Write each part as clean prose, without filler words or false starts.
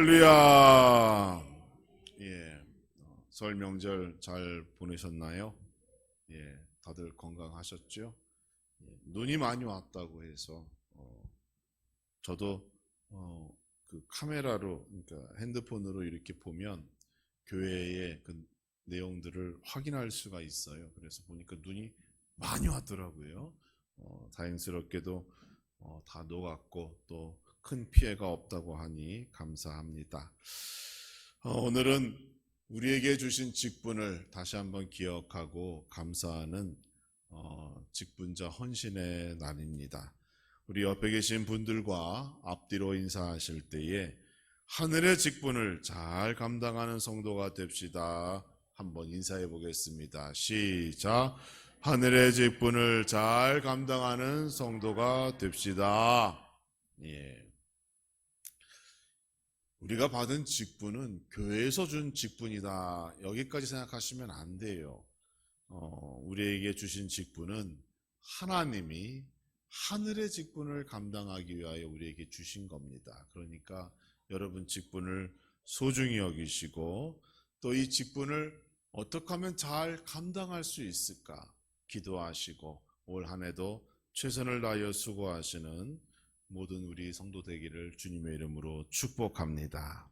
할렐루야. 예, 설 명절 잘 보내셨나요? 예, 다들 건강하셨죠? 예, 눈이 많이 왔다고 해서 저도 그 카메라로, 그러니까 핸드폰으로 이렇게 보면 교회의 그 내용들을 확인할 수가 있어요. 그래서 보니까 눈이 많이 왔더라고요. 다행스럽게도 다 녹았고 또 큰 피해가 없다고 하니 감사합니다. 오늘은 우리에게 주신 직분을 다시 한번 기억하고 감사하는 직분자 헌신의 날입니다. 우리 옆에 계신 분들과 앞뒤로 인사하실 때에 하늘의 직분을 잘 감당하는 성도가 됩시다. 한번 인사해 보겠습니다. 시작. 하늘의 직분을 잘 감당하는 성도가 됩시다. 예. 우리가 받은 직분은 교회에서 준 직분이다. 여기까지 생각하시면 안 돼요. 우리에게 주신 직분은 하나님이 하늘의 직분을 감당하기 위하여 우리에게 주신 겁니다. 그러니까 여러분 직분을 소중히 여기시고 또 이 직분을 어떻게 하면 잘 감당할 수 있을까 기도하시고 올 한 해도 최선을 다하여 수고하시는 모든 우리 성도 되기를 주님의 이름으로 축복합니다.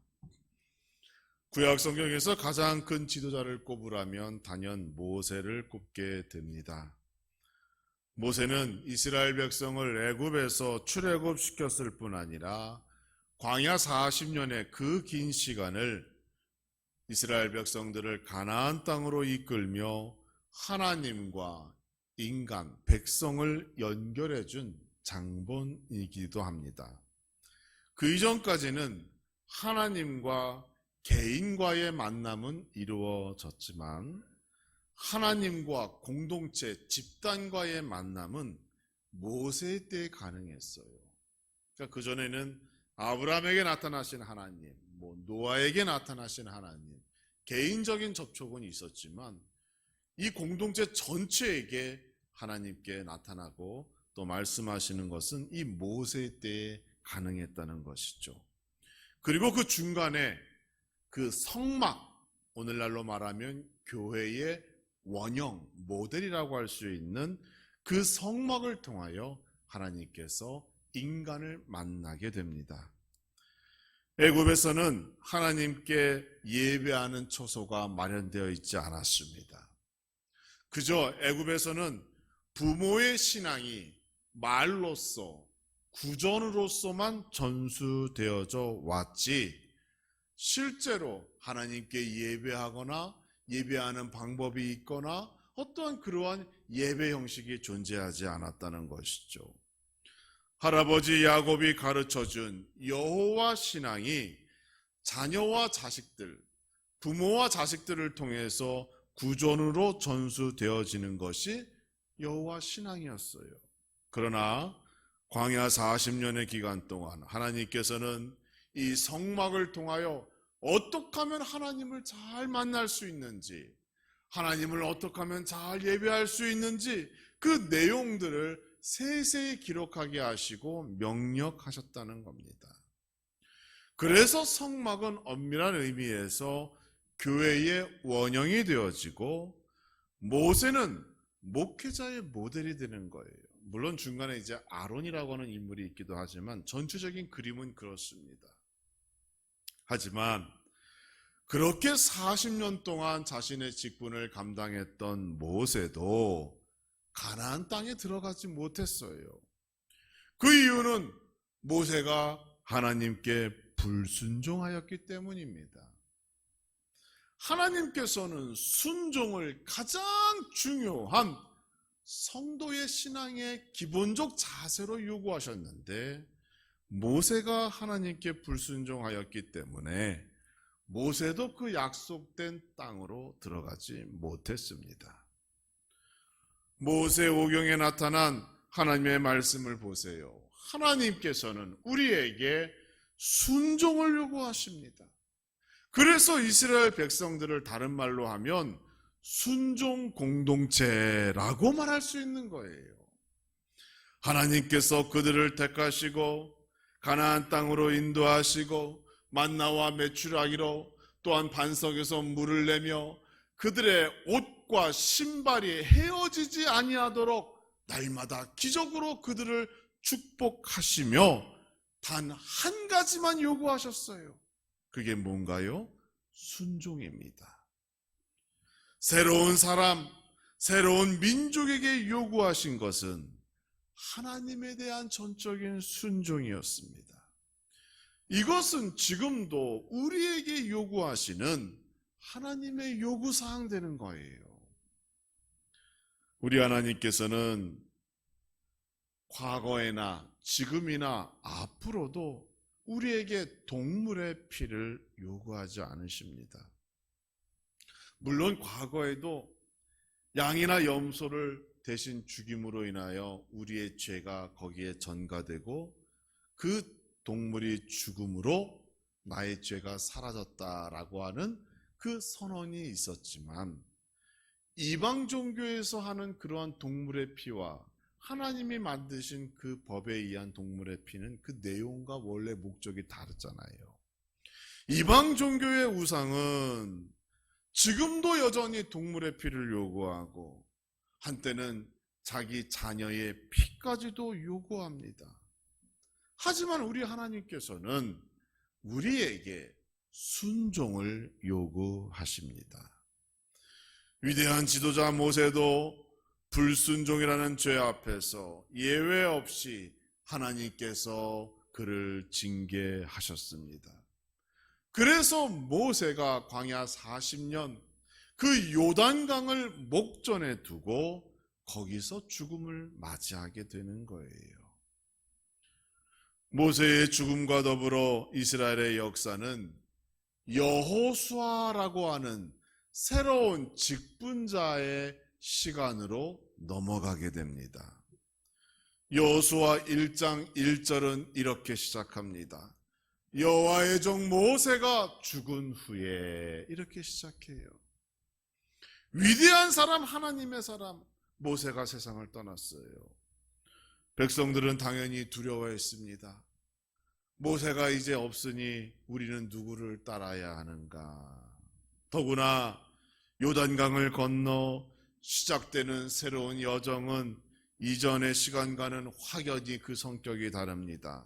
구약 성경에서 가장 큰 지도자를 꼽으라면 단연 모세를 꼽게 됩니다. 모세는 이스라엘 백성을 애굽에서 출애굽시켰을 뿐 아니라 광야 40년의 그 긴 시간을 이스라엘 백성들을 가나안 땅으로 이끌며 하나님과 인간, 백성을 연결해 준 장본이기도 합니다. 그 이전까지는 하나님과 개인과의 만남은 이루어졌지만 하나님과 공동체, 집단과의 만남은 모세 때 가능했어요. 그러니까 그전에는 아브라함에게 나타나신 하나님, 노아에게 나타나신 하나님, 개인적인 접촉은 있었지만 이 공동체 전체에게 하나님께 나타나고 또 말씀하시는 것은 이 모세 때에 가능했다는 것이죠. 그리고 그 중간에 그 성막, 오늘날로 말하면 교회의 원형, 모델이라고 할 수 있는 그 성막을 통하여 하나님께서 인간을 만나게 됩니다. 애굽에서는 하나님께 예배하는 처소가 마련되어 있지 않았습니다. 그저 애굽에서는 부모의 신앙이 말로써, 구전으로서만 전수되어져 왔지 실제로 하나님께 예배하거나 예배하는 방법이 있거나 어떠한 그러한 예배 형식이 존재하지 않았다는 것이죠. 할아버지 야곱이 가르쳐준 여호와 신앙이 자녀와 자식들, 부모와 자식들을 통해서 구전으로 전수되어지는 것이 여호와 신앙이었어요. 그러나 광야 40년의 기간 동안 하나님께서는 이 성막을 통하여 어떻게 하면 하나님을 잘 만날 수 있는지, 하나님을 어떻게 하면 잘 예배할 수 있는지 그 내용들을 세세히 기록하게 하시고 명령하셨다는 겁니다. 그래서 성막은 엄밀한 의미에서 교회의 원형이 되어지고 모세는 목회자의 모델이 되는 거예요. 물론 중간에 이제 아론이라고 하는 인물이 있기도 하지만 전체적인 그림은 그렇습니다. 하지만 그렇게 40년 동안 자신의 직분을 감당했던 모세도 가나안 땅에 들어가지 못했어요. 그 이유는 모세가 하나님께 불순종하였기 때문입니다. 하나님께서는 순종을 가장 중요한 성도의 신앙의 기본적 자세로 요구하셨는데 모세가 하나님께 불순종하였기 때문에 모세도 그 약속된 땅으로 들어가지 못했습니다. 모세오경에 나타난 하나님의 말씀을 보세요. 하나님께서는 우리에게 순종을 요구하십니다. 그래서 이스라엘 백성들을 다른 말로 하면 순종 공동체라고 말할 수 있는 거예요. 하나님께서 그들을 택하시고 가나안 땅으로 인도하시고 만나와 메추라기로 또한 반석에서 물을 내며 그들의 옷과 신발이 헤어지지 아니하도록 날마다 기적으로 그들을 축복하시며 단 한 가지만 요구하셨어요. 그게 뭔가요? 순종입니다. 새로운 사람, 새로운 민족에게 요구하신 것은 하나님에 대한 전적인 순종이었습니다. 이것은 지금도 우리에게 요구하시는 하나님의 요구사항 되는 거예요. 우리 하나님께서는 과거에나 지금이나 앞으로도 우리에게 동물의 피를 요구하지 않으십니다. 물론 과거에도 양이나 염소를 대신 죽임으로 인하여 우리의 죄가 거기에 전가되고 그 동물이 죽음으로 나의 죄가 사라졌다라고 하는 그 선언이 있었지만, 이방 종교에서 하는 그러한 동물의 피와 하나님이 만드신 그 법에 의한 동물의 피는 그 내용과 원래 목적이 다르잖아요. 이방 종교의 우상은 지금도 여전히 동물의 피를 요구하고 한때는 자기 자녀의 피까지도 요구합니다. 하지만 우리 하나님께서는 우리에게 순종을 요구하십니다. 위대한 지도자 모세도 불순종이라는 죄 앞에서 예외 없이 하나님께서 그를 징계하셨습니다. 그래서 모세가 광야 40년 그 요단강을 목전에 두고 거기서 죽음을 맞이하게 되는 거예요. 모세의 죽음과 더불어 이스라엘의 역사는 여호수아라고 하는 새로운 직분자의 시간으로 넘어가게 됩니다. 여호수아 1장 1절은 이렇게 시작합니다. 여호와의 종 모세가 죽은 후에, 이렇게 시작해요. 위대한 사람, 하나님의 사람 모세가 세상을 떠났어요. 백성들은 당연히 두려워했습니다. 모세가 이제 없으니 우리는 누구를 따라야 하는가? 더구나 요단강을 건너 시작되는 새로운 여정은 이전의 시간과는 확연히 그 성격이 다릅니다.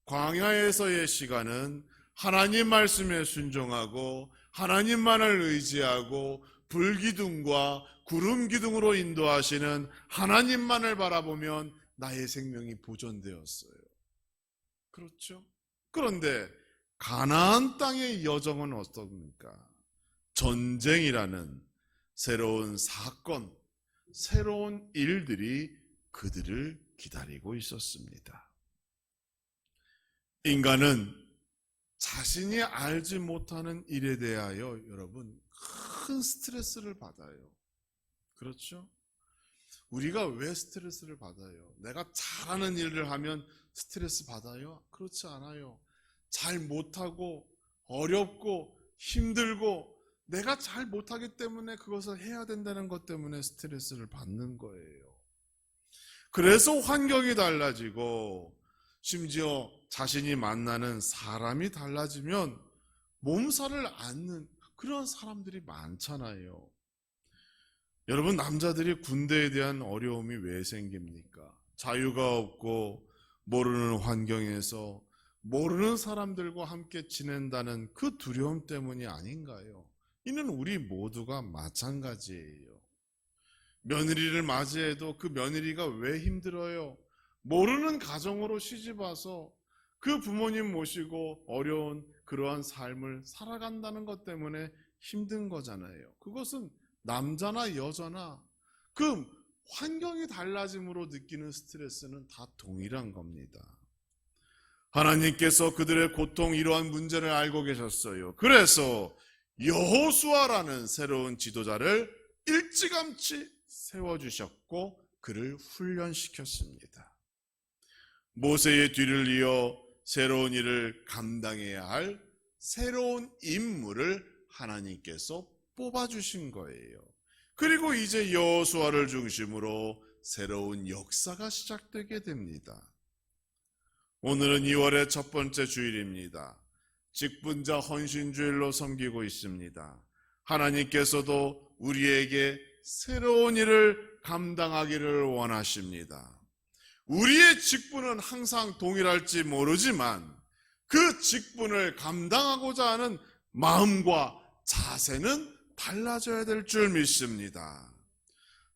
광야에서의 시간은 하나님 말씀에 순종하고 하나님만을 의지하고 불기둥과 구름기둥으로 인도하시는 하나님만을 바라보면 나의 생명이 보존되었어요. 그렇죠? 그런데 가나안 땅의 여정은 어떻습니까? 전쟁이라는 새로운 사건, 새로운 일들이 그들을 기다리고 있었습니다. 인간은 자신이 알지 못하는 일에 대하여 여러분 큰 스트레스를 받아요. 그렇죠? 우리가 왜 스트레스를 받아요? 내가 잘하는 일을 하면 스트레스 받아요? 그렇지 않아요. 잘 못하고 어렵고 힘들고 내가 잘 못하기 때문에 그것을 해야 된다는 것 때문에 스트레스를 받는 거예요. 그래서 환경이 달라지고 심지어 자신이 만나는 사람이 달라지면 몸살을 앓는 그런 사람들이 많잖아요. 여러분, 남자들이 군대에 대한 어려움이 왜 생깁니까? 자유가 없고 모르는 환경에서 모르는 사람들과 함께 지낸다는 그 두려움 때문이 아닌가요? 이는 우리 모두가 마찬가지예요. 며느리를 맞이해도 그 며느리가 왜 힘들어요? 모르는 가정으로 시집와서 그 부모님 모시고 어려운 그러한 삶을 살아간다는 것 때문에 힘든 거잖아요. 그것은 남자나 여자나 그 환경이 달라짐으로 느끼는 스트레스는 다 동일한 겁니다. 하나님께서 그들의 고통, 이러한 문제를 알고 계셨어요. 그래서 여호수아라는 새로운 지도자를 일찌감치 세워주셨고 그를 훈련시켰습니다. 모세의 뒤를 이어 새로운 일을 감당해야 할 새로운 인물을 하나님께서 뽑아주신 거예요. 그리고 이제 여호수아를 중심으로 새로운 역사가 시작되게 됩니다. 오늘은 2월의 첫 번째 주일입니다. 직분자 헌신주일로 섬기고 있습니다. 하나님께서도 우리에게 새로운 일을 감당하기를 원하십니다. 우리의 직분은 항상 동일할지 모르지만 그 직분을 감당하고자 하는 마음과 자세는 달라져야 될 줄 믿습니다.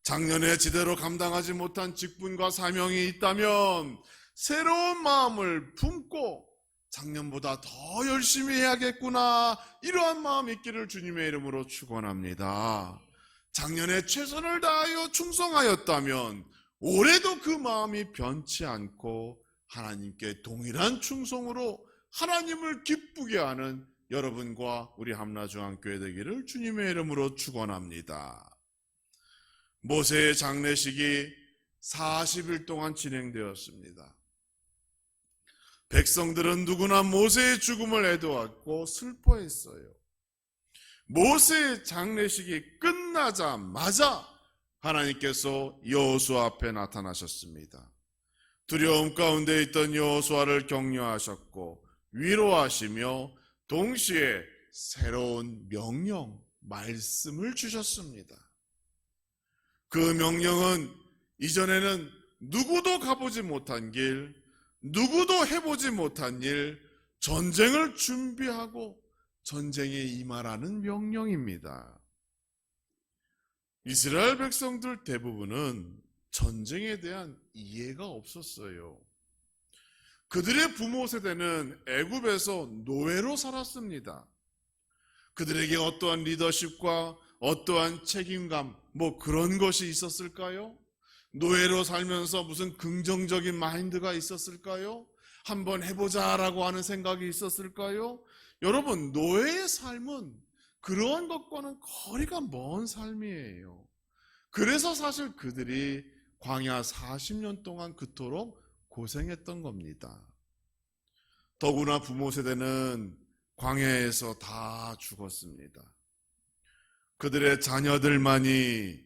작년에 제대로 감당하지 못한 직분과 사명이 있다면 새로운 마음을 품고 작년보다 더 열심히 해야겠구나, 이러한 마음 있기를 주님의 이름으로 축원합니다. 작년에 최선을 다하여 충성하였다면 올해도 그 마음이 변치 않고 하나님께 동일한 충성으로 하나님을 기쁘게 하는 여러분과 우리 함라중앙교회 되기를 주님의 이름으로 축원합니다. 모세의 장례식이 40일 동안 진행되었습니다. 백성들은 누구나 모세의 죽음을 애도하고 슬퍼했어요. 모세의 장례식이 끝나자마자 하나님께서 여호수아 앞에 나타나셨습니다. 두려움 가운데 있던 여호수아를 격려하셨고 위로하시며 동시에 새로운 명령, 말씀을 주셨습니다. 그 명령은 이전에는 누구도 가보지 못한 길, 누구도 해보지 못한 일, 전쟁을 준비하고 전쟁에 임하라는 명령입니다. 이스라엘 백성들 대부분은 전쟁에 대한 이해가 없었어요. 그들의 부모 세대는 애굽에서 노예로 살았습니다. 그들에게 어떠한 리더십과 어떠한 책임감, 그런 것이 있었을까요? 노예로 살면서 무슨 긍정적인 마인드가 있었을까요? 한번 해보자라고 하는 생각이 있었을까요? 여러분, 노예의 삶은 그러한 것과는 거리가 먼 삶이에요. 그래서 사실 그들이 광야 40년 동안 그토록 고생했던 겁니다. 더구나 부모 세대는 광야에서 다 죽었습니다. 그들의 자녀들만이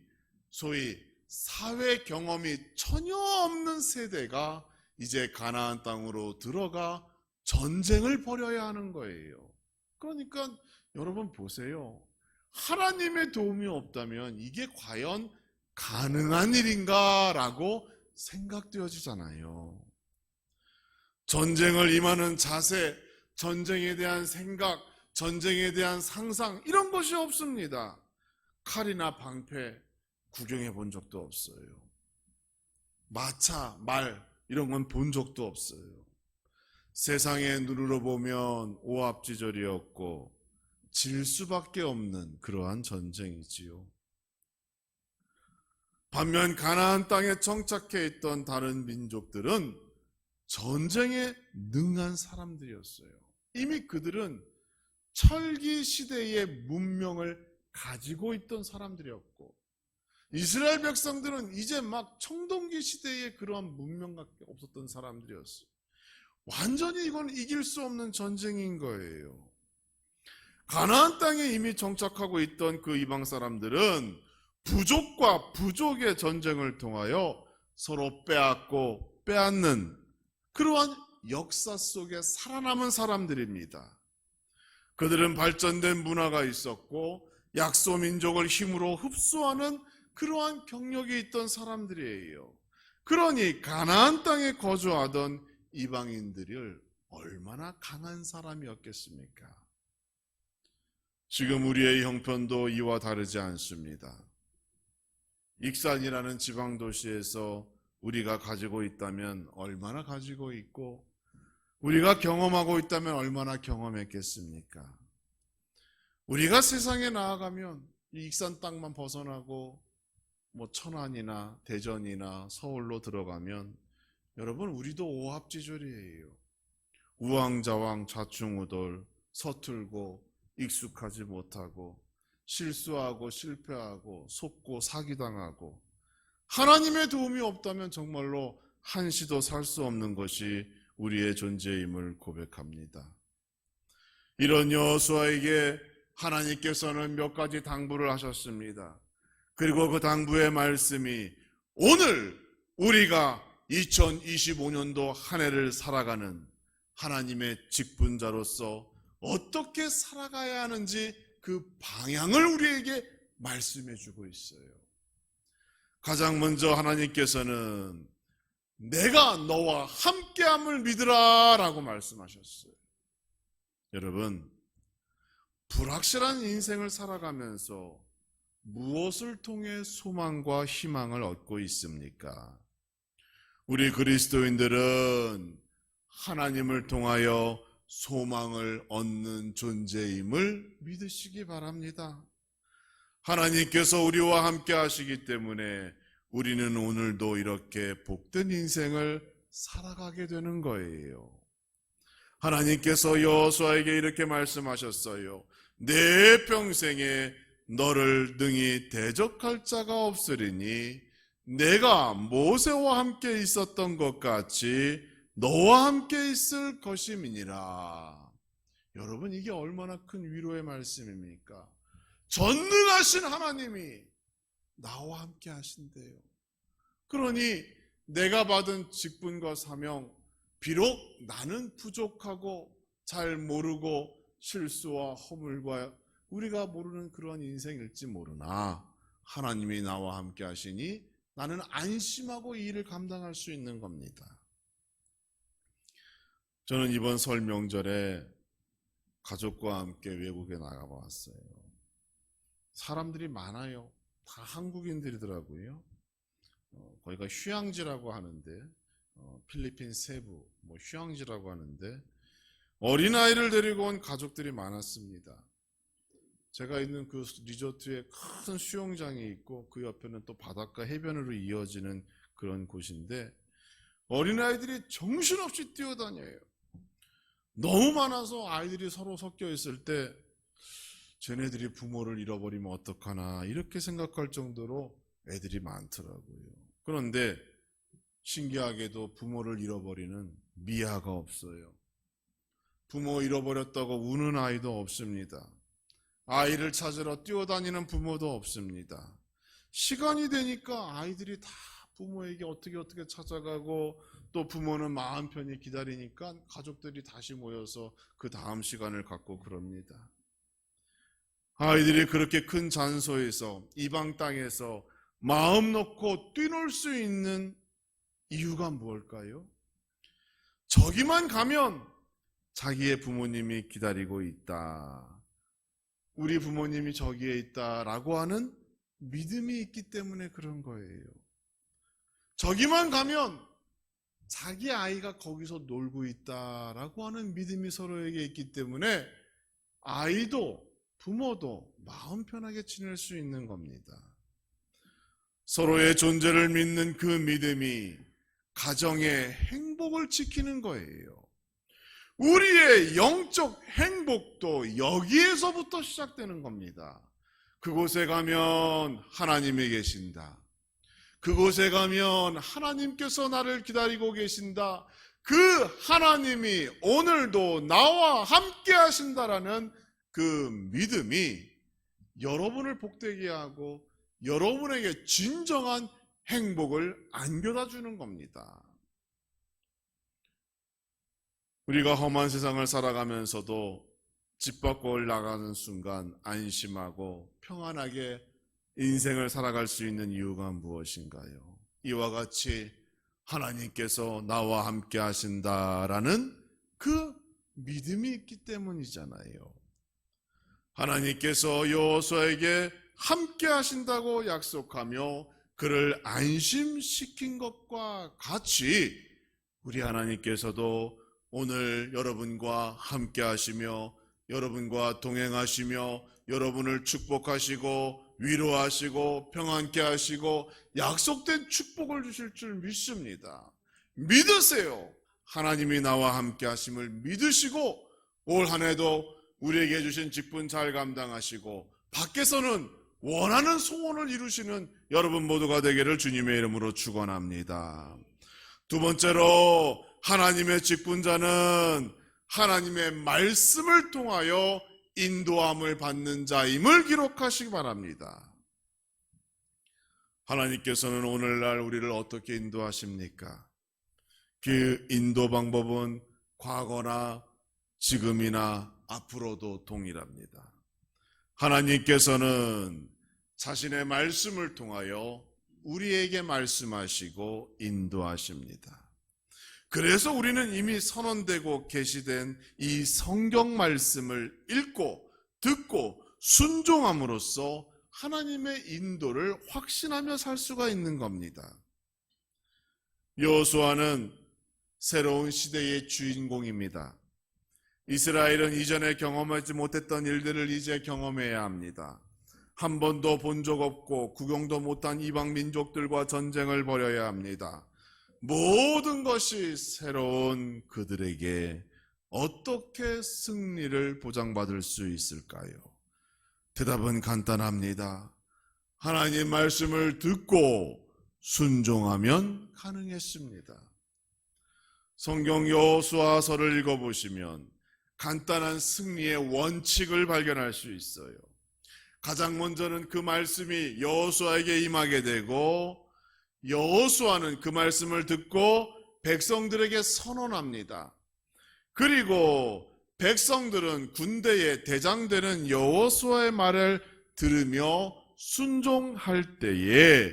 소위 사회 경험이 전혀 없는 세대가 이제 가나안 땅으로 들어가 전쟁을 벌여야 하는 거예요. 그러니까 여러분 보세요. 하나님의 도움이 없다면 이게 과연 가능한 일인가라고 생각되어지잖아요. 전쟁을 임하는 자세, 전쟁에 대한 생각, 전쟁에 대한 상상, 이런 것이 없습니다. 칼이나 방패 구경해 본 적도 없어요. 마차, 말, 이런 건 본 적도 없어요. 세상의 눈으로 보면 오합지졸이었고 질 수밖에 없는 그러한 전쟁이지요. 반면 가나안 땅에 정착해 있던 다른 민족들은 전쟁에 능한 사람들이었어요. 이미 그들은 철기 시대의 문명을 가지고 있던 사람들이었고, 이스라엘 백성들은 이제 막 청동기 시대의 그러한 문명밖에 없었던 사람들이었어요. 완전히 이건 이길 수 없는 전쟁인 거예요. 가나안 땅에 이미 정착하고 있던 그 이방 사람들은 부족과 부족의 전쟁을 통하여 서로 빼앗고 빼앗는 그러한 역사 속에 살아남은 사람들입니다. 그들은 발전된 문화가 있었고 약소민족을 힘으로 흡수하는 그러한 경력이 있던 사람들이에요. 그러니 가나안 땅에 거주하던 이방인들을 얼마나 강한 사람이었겠습니까? 지금 우리의 형편도 이와 다르지 않습니다. 익산이라는 지방도시에서 우리가 가지고 있다면 얼마나 가지고 있고, 우리가 경험하고 있다면 얼마나 경험했겠습니까? 우리가 세상에 나아가면 이 익산 땅만 벗어나고 천안이나 대전이나 서울로 들어가면 여러분, 우리도 오합지졸이에요. 우왕좌왕 좌충우돌, 서툴고 익숙하지 못하고 실수하고 실패하고 속고 사기당하고, 하나님의 도움이 없다면 정말로 한시도 살 수 없는 것이 우리의 존재임을 고백합니다. 이런 여호수아에게 하나님께서는 몇 가지 당부를 하셨습니다. 그리고 그 당부의 말씀이 오늘 우리가 2025년도 한 해를 살아가는 하나님의 직분자로서 어떻게 살아가야 하는지 그 방향을 우리에게 말씀해 주고 있어요. 가장 먼저 하나님께서는 내가 너와 함께함을 믿으라 라고 말씀하셨어요. 여러분, 불확실한 인생을 살아가면서 무엇을 통해 소망과 희망을 얻고 있습니까? 우리 그리스도인들은 하나님을 통하여 소망을 얻는 존재임을 믿으시기 바랍니다. 하나님께서 우리와 함께 하시기 때문에 우리는 오늘도 이렇게 복된 인생을 살아가게 되는 거예요. 하나님께서 여호수아에게 이렇게 말씀하셨어요. 내 평생에 너를 능히 대적할 자가 없으리니 내가 모세와 함께 있었던 것 같이 너와 함께 있을 것임이니라. 여러분, 이게 얼마나 큰 위로의 말씀입니까? 전능하신 하나님이 나와 함께 하신대요. 그러니 내가 받은 직분과 사명, 비록 나는 부족하고 잘 모르고 실수와 허물과 우리가 모르는 그런 인생일지 모르나 하나님이 나와 함께 하시니 나는 안심하고 이 일을 감당할 수 있는 겁니다. 저는 이번 설 명절에 가족과 함께 외국에 나가봤어요. 사람들이 많아요. 다 한국인들이더라고요. 거기가 휴양지라고 하는데 필리핀 세부 휴양지라고 하는데 어린아이를 데리고 온 가족들이 많았습니다. 제가 있는 그 리조트에 큰 수영장이 있고 그 옆에는 또 바닷가 해변으로 이어지는 그런 곳인데 어린아이들이 정신없이 뛰어다녀요. 너무 많아서 아이들이 서로 섞여 있을 때 쟤네들이 부모를 잃어버리면 어떡하나 이렇게 생각할 정도로 애들이 많더라고요. 그런데 신기하게도 부모를 잃어버리는 미아가 없어요. 부모 잃어버렸다고 우는 아이도 없습니다. 아이를 찾으러 뛰어다니는 부모도 없습니다. 시간이 되니까 아이들이 다 부모에게 어떻게 찾아가고 또 부모는 마음 편히 기다리니까 가족들이 다시 모여서 그 다음 시간을 갖고 그럽니다. 아이들이 그렇게 큰 장소에서 이방 땅에서 마음 놓고 뛰놀 수 있는 이유가 무엇일까요? 저기만 가면 자기의 부모님이 기다리고 있다. 우리 부모님이 저기에 있다라고 하는 믿음이 있기 때문에 그런 거예요. 저기만 가면 자기 아이가 거기서 놀고 있다라고 하는 믿음이 서로에게 있기 때문에 아이도 부모도 마음 편하게 지낼 수 있는 겁니다. 서로의 존재를 믿는 그 믿음이 가정의 행복을 지키는 거예요. 우리의 영적 행복도 여기에서부터 시작되는 겁니다. 그곳에 가면 하나님이 계신다. 그곳에 가면 하나님께서 나를 기다리고 계신다. 그 하나님이 오늘도 나와 함께 하신다라는 그 믿음이 여러분을 복되게 하고 여러분에게 진정한 행복을 안겨다 주는 겁니다. 우리가 험한 세상을 살아가면서도 집 밖을 나가는 순간 안심하고 평안하게 인생을 살아갈 수 있는 이유가 무엇인가요? 이와 같이 하나님께서 나와 함께 하신다라는 그 믿음이 있기 때문이잖아요. 하나님께서 여호수아에게 함께 하신다고 약속하며 그를 안심시킨 것과 같이 우리 하나님께서도 오늘 여러분과 함께 하시며 여러분과 동행하시며 여러분을 축복하시고 위로하시고 평안케 하시고 약속된 축복을 주실 줄 믿습니다. 믿으세요. 하나님이 나와 함께 하심을 믿으시고 올 한 해도 우리에게 주신 직분 잘 감당하시고 밖에서는 원하는 소원을 이루시는 여러분 모두가 되기를 주님의 이름으로 축원합니다. 두 번째로 하나님의 직분자는 하나님의 말씀을 통하여 인도함을 받는 자임을 기록하시기 바랍니다. 하나님께서는 오늘날 우리를 어떻게 인도하십니까? 그 인도 방법은 과거나 지금이나 앞으로도 동일합니다. 하나님께서는 자신의 말씀을 통하여 우리에게 말씀하시고 인도하십니다. 그래서 우리는 이미 선언되고 계시된 이 성경 말씀을 읽고 듣고 순종함으로써 하나님의 인도를 확신하며 살 수가 있는 겁니다. 여호수아는 새로운 시대의 주인공입니다. 이스라엘은 이전에 경험하지 못했던 일들을 이제 경험해야 합니다. 한 번도 본 적 없고 구경도 못한 이방 민족들과 전쟁을 벌여야 합니다. 모든 것이 새로운 그들에게 어떻게 승리를 보장받을 수 있을까요? 대답은 간단합니다. 하나님 말씀을 듣고 순종하면 가능했습니다. 성경 여호수아서를 읽어보시면 간단한 승리의 원칙을 발견할 수 있어요. 가장 먼저는 그 말씀이 여호수아에게 임하게 되고 여호수아는 그 말씀을 듣고 백성들에게 선언합니다. 그리고 백성들은 군대의 대장되는 여호수아의 말을 들으며 순종할 때에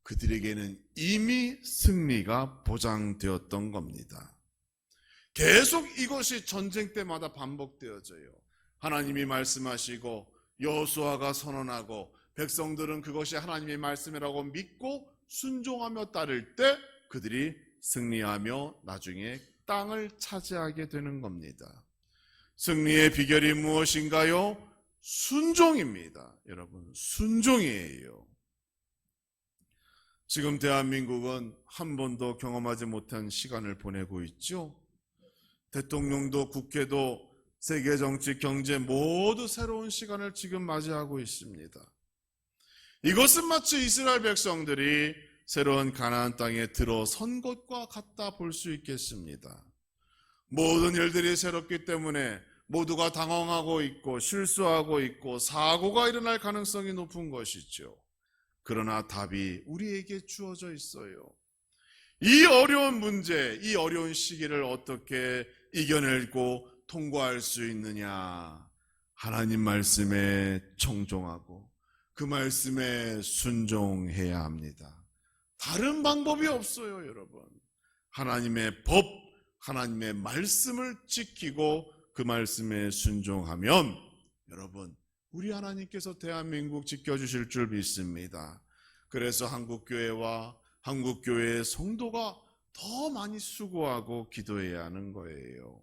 그들에게는 이미 승리가 보장되었던 겁니다. 계속 이것이 전쟁 때마다 반복되어져요. 하나님이 말씀하시고 여호수아가 선언하고 백성들은 그것이 하나님의 말씀이라고 믿고 순종하며 따를 때 그들이 승리하며 나중에 땅을 차지하게 되는 겁니다. 승리의 비결이 무엇인가요? 순종입니다. 여러분, 순종이에요. 지금 대한민국은 한 번도 경험하지 못한 시간을 보내고 있죠. 대통령도 국회도 세계 정치, 경제 모두 새로운 시간을 지금 맞이하고 있습니다. 이것은 마치 이스라엘 백성들이 새로운 가나안 땅에 들어선 것과 같다 볼 수 있겠습니다. 모든 일들이 새롭기 때문에 모두가 당황하고 있고 실수하고 있고 사고가 일어날 가능성이 높은 것이죠. 그러나 답이 우리에게 주어져 있어요. 이 어려운 문제, 이 어려운 시기를 어떻게 이겨내고 통과할 수 있느냐? 하나님 말씀에 청종하고 그 말씀에 순종해야 합니다. 다른 방법이 없어요, 여러분. 하나님의 법, 하나님의 말씀을 지키고 그 말씀에 순종하면 여러분, 우리 하나님께서 대한민국 지켜주실 줄 믿습니다. 그래서 한국교회와 한국교회의 성도가 더 많이 수고하고 기도해야 하는 거예요.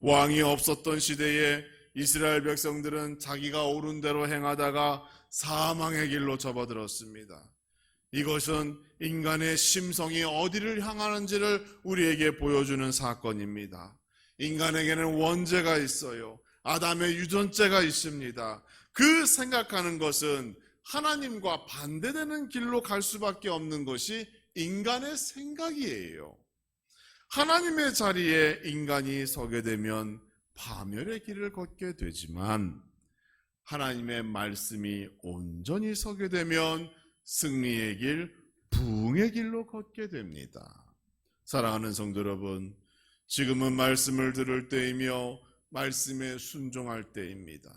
왕이 없었던 시대에 이스라엘 백성들은 자기가 옳은 대로 행하다가 사망의 길로 접어들었습니다. 이것은 인간의 심성이 어디를 향하는지를 우리에게 보여주는 사건입니다. 인간에게는 원죄가 있어요. 아담의 유전죄가 있습니다. 그 생각하는 것은 하나님과 반대되는 길로 갈 수밖에 없는 것이 인간의 생각이에요. 하나님의 자리에 인간이 서게 되면 파멸의 길을 걷게 되지만 하나님의 말씀이 온전히 서게 되면 승리의 길, 부흥의 길로 걷게 됩니다. 사랑하는 성도 여러분, 지금은 말씀을 들을 때이며 말씀에 순종할 때입니다.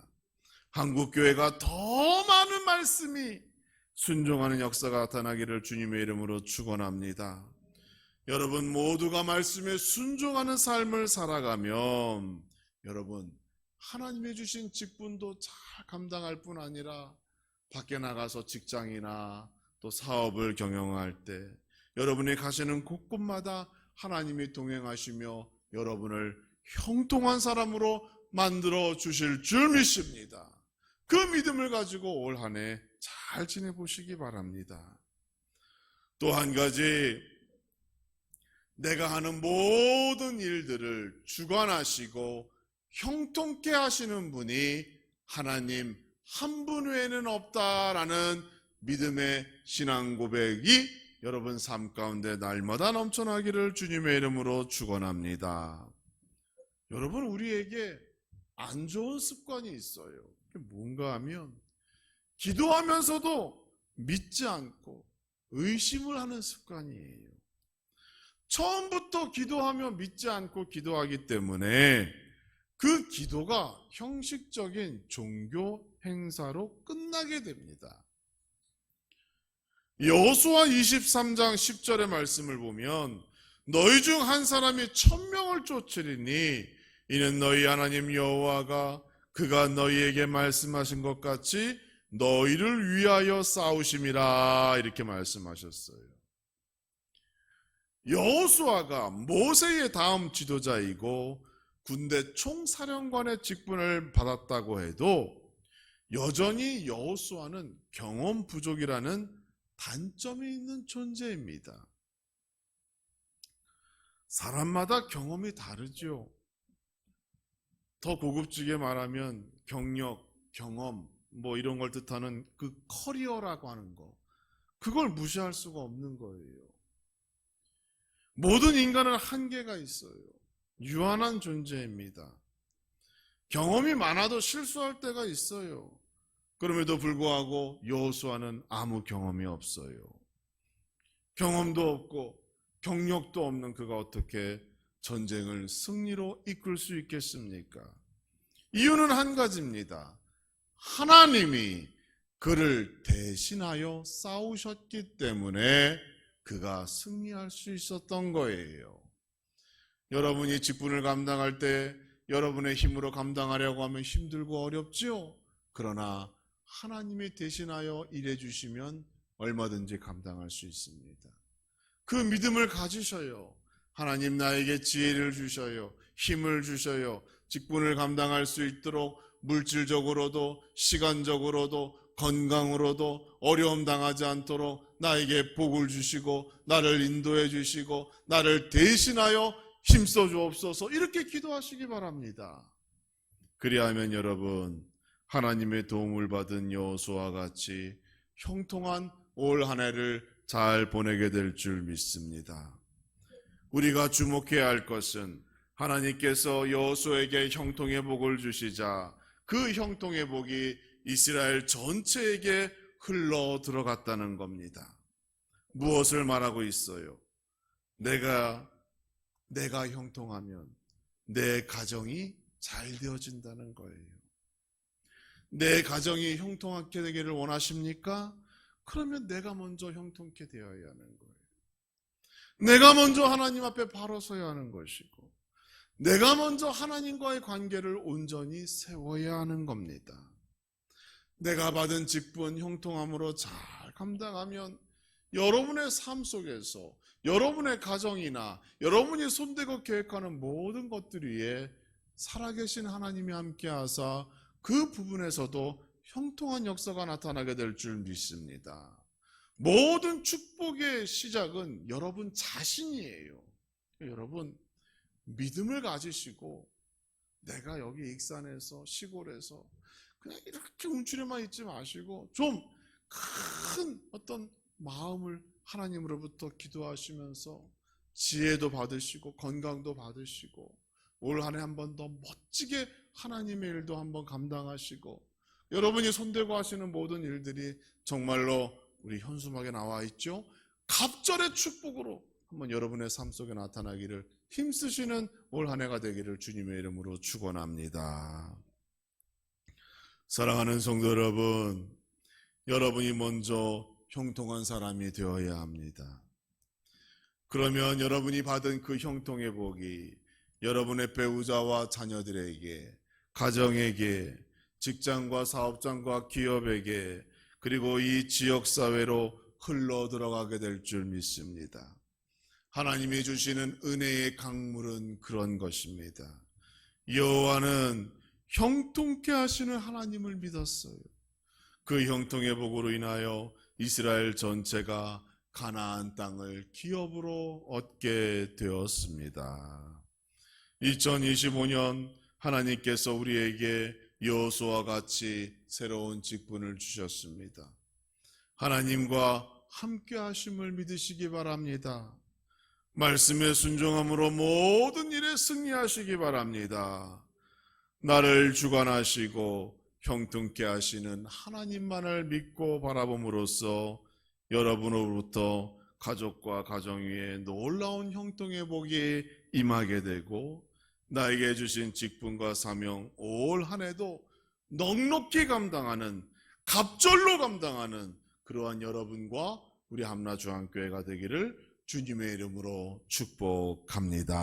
한국교회가 더 많은 말씀이 순종하는 역사가 나타나기를 주님의 이름으로 축원합니다. 여러분 모두가 말씀에 순종하는 삶을 살아가면 여러분 하나님이 주신 직분도 잘 감당할 뿐 아니라 밖에 나가서 직장이나 또 사업을 경영할 때 여러분이 가시는 곳곳마다 하나님이 동행하시며 여러분을 형통한 사람으로 만들어 주실 줄 믿습니다. 그 믿음을 가지고 올 한 해 잘 지내보시기 바랍니다. 또 한 가지, 내가 하는 모든 일들을 주관하시고 형통케 하시는 분이 하나님 한 분 외에는 없다라는 믿음의 신앙 고백이 여러분 삶 가운데 날마다 넘쳐나기를 주님의 이름으로 축원합니다. 여러분 우리에게 안 좋은 습관이 있어요. 그게 뭔가 하면 기도하면서도 믿지 않고 의심을 하는 습관이에요. 처음부터 기도하며 믿지 않고 기도하기 때문에 그 기도가 형식적인 종교 행사로 끝나게 됩니다. 여호수아 23장 10절의 말씀을 보면 너희 중 한 사람이 1000명을 쫓으리니 이는 너희 하나님 여호와가 그가 너희에게 말씀하신 것 같이 너희를 위하여 싸우심이라 이렇게 말씀하셨어요. 여호수아가 모세의 다음 지도자이고 군대 총사령관의 직분을 받았다고 해도 여전히 여호수아는 경험 부족이라는 단점이 있는 존재입니다. 사람마다 경험이 다르죠. 더 고급지게 말하면 경력, 경험 이런 걸 뜻하는 그 커리어라고 하는 거, 그걸 무시할 수가 없는 거예요. 모든 인간은 한계가 있어요. 유한한 존재입니다. 경험이 많아도 실수할 때가 있어요. 그럼에도 불구하고 여호수아는 아무 경험이 없어요. 경험도 없고 경력도 없는 그가 어떻게 전쟁을 승리로 이끌 수 있겠습니까? 이유는 한 가지입니다. 하나님이 그를 대신하여 싸우셨기 때문에 그가 승리할 수 있었던 거예요. 여러분이 직분을 감당할 때 여러분의 힘으로 감당하려고 하면 힘들고 어렵지요. 그러나 하나님이 대신하여 일해 주시면 얼마든지 감당할 수 있습니다. 그 믿음을 가지셔요. 하나님 나에게 지혜를 주셔요. 힘을 주셔요. 직분을 감당할 수 있도록 물질적으로도 시간적으로도 건강으로도 어려움 당하지 않도록 나에게 복을 주시고 나를 인도해 주시고 나를 대신하여 힘써 주옵소서 이렇게 기도하시기 바랍니다. 그리하면 여러분 하나님의 도움을 받은 여호수아와 같이 형통한 올 한 해를 잘 보내게 될 줄 믿습니다. 우리가 주목해야 할 것은 하나님께서 여호수아에게 형통의 복을 주시자 그 형통의 복이 이스라엘 전체에게 흘러 들어갔다는 겁니다. 무엇을 말하고 있어요? 내가 형통하면 내 가정이 잘 되어진다는 거예요. 내 가정이 형통하게 되기를 원하십니까? 그러면 내가 먼저 형통케 되어야 하는 거예요. 내가 먼저 하나님 앞에 바로 서야 하는 것이고 내가 먼저 하나님과의 관계를 온전히 세워야 하는 겁니다. 내가 받은 직분 형통함으로 잘 감당하면 여러분의 삶 속에서 여러분의 가정이나 여러분이 손대고 계획하는 모든 것들 위에 살아계신 하나님이 함께 하사 그 부분에서도 형통한 역사가 나타나게 될 줄 믿습니다. 모든 축복의 시작은 여러분 자신이에요. 여러분 믿음을 가지시고 내가 여기 익산에서 시골에서 그냥 이렇게 움츠려만 있지 마시고 좀 큰 어떤 마음을 하나님으로부터 기도하시면서 지혜도 받으시고 건강도 받으시고 올 한 해 한 번 더 멋지게 하나님의 일도 한번 감당하시고 여러분이 손대고 하시는 모든 일들이 정말로 우리 현수막에 나와 있죠. 갑절의 축복으로 한번 여러분의 삶 속에 나타나기를 힘쓰시는 올 한 해가 되기를 주님의 이름으로 축원합니다. 사랑하는 성도 여러분, 여러분이 먼저 형통한 사람이 되어야 합니다. 그러면 여러분이 받은 그 형통의 복이 여러분의 배우자와 자녀들에게, 가정에게, 직장과 사업장과 기업에게, 그리고 이 지역사회로 흘러 들어가게 될 줄 믿습니다. 하나님이 주시는 은혜의 강물은 그런 것입니다. 여호와는 형통케 하시는 하나님을 믿었어요. 그 형통의 복으로 인하여 이스라엘 전체가 가나안 땅을 기업으로 얻게 되었습니다. 2025년 하나님께서 우리에게 여호수아와 같이 새로운 직분을 주셨습니다. 하나님과 함께 하심을 믿으시기 바랍니다. 말씀에 순종함으로 모든 일에 승리하시기 바랍니다. 나를 주관하시고 형통케 하시는 하나님만을 믿고 바라봄으로써 여러분으로부터 가족과 가정 위에 놀라운 형통의 복이 임하게 되고 나에게 주신 직분과 사명 올 한 해도 넉넉히 감당하는, 갑절로 감당하는 그러한 여러분과 우리 함나중앙교회가 되기를 주님의 이름으로 축복합니다.